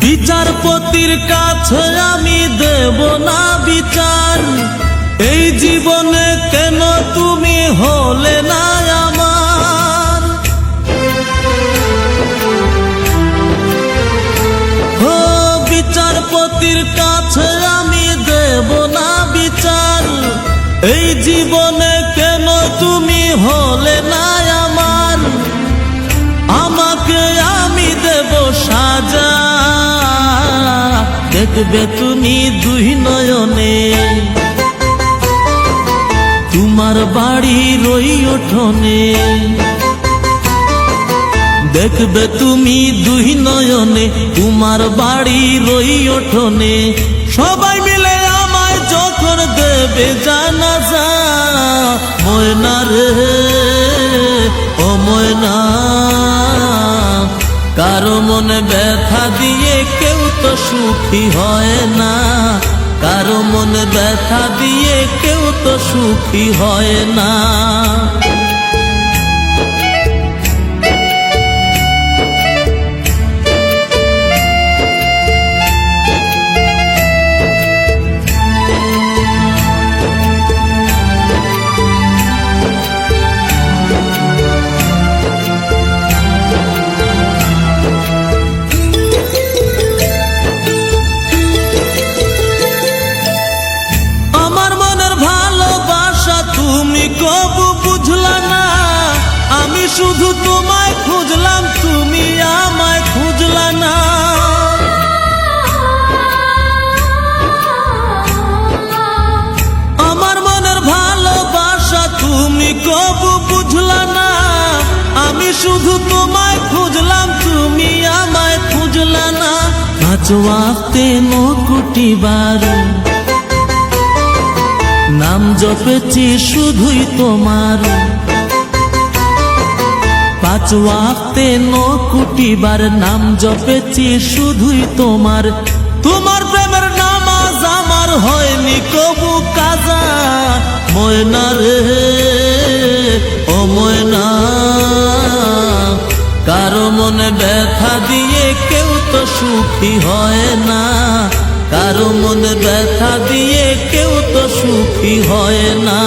বিচারপতির কাছে আমি দেব না বিচার, এই জীবনে কেন তুমি হলে না আমার। ও বিচারপতির কাছে আমি দেব না বিচার, এই জীবনে কেন তুমি হলে না আমার। আমাকে আমি দেব সাজা, দেখবে তুমি দুই নয়নে, তোমার বাড়ির ওই উঠোনে। দেখবে তুমি দুই নয়নে, তোমার বাড়ির ওই উঠোনে। সবাই মিলে আমায় যখন দেবে জানাজা, ময়না রে ও ময়না, কারো মনে ব্যথা দিয়ে কেউ তো সুখী হয় না, কারো মনে ব্যথা দিয়ে কেউ তো সুখী হয় না। কবু বুঝলা না, আমি শুধু তোমায় খুঁজলাম, তুমি আমায় খুঁজলা না। আমার মনের ভালোবাসা তুমি কবু বুঝলা না, আমি শুধু তোমায় খুঁজলাম, তুমি আমায় খুঁজলা না। পাঁচ ওয়াক্তে 9 কোটি বার নাম জপেছি শুধুই তোমার, 5 ওয়াক্তে 9 কোটি বার নাম জপেছি শুধুই তোমার। তোমার প্রেমের নামাজ আমার হয়নি কবু কাজা, ময়না রে ও ময়না, কারো মনে ব্যথা দিয়ে কেউ তো সুখী হয় না, কারো মনে ব্যথা দিয়ে কেউ তো সুখী হয় না।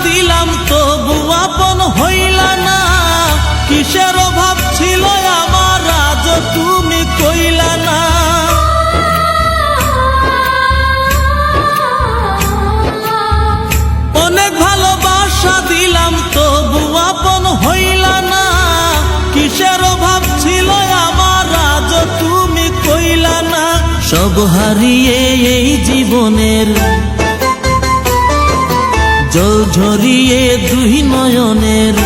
দিলাম তবু আপন হইলা না, কিসের অভাব ছিল আমার আজ তুমি কইলা না। অনেক ভালোবাসা দিলাম তবু আপন হইলা না, কিসের অভাব ছিল আমার আজ তুমি কইলা না। সব হারিয়ে এই জীবনের জল ঝরিয়ে দুই নয়নের,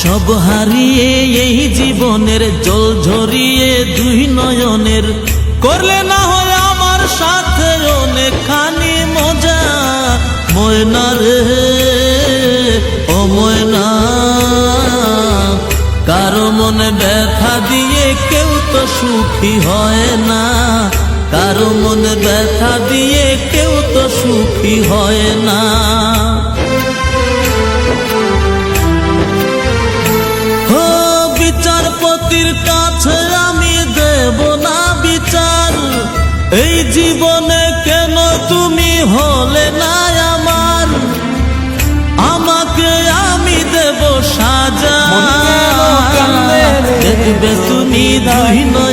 সব হারিয়ে এই জীবনের জল ঝরিয়ে দুই নয়নের। করলে না হয় আমার সাথে অনেকখানি মজা, ময়না রে ও ময়না, কারো মনে ব্যথা দিয়ে কেউ তো সুখী হয় না, কারো মনে ব্যথা দিয়ে কেউ তো সুখী হয় না। ও বিচারপতির কাছে আমি দেব না বিচার, এই জীবনে কেন তুমি হলে না আমার। আমাকে আমি দেব সাজা, দেখবে তুমি দুই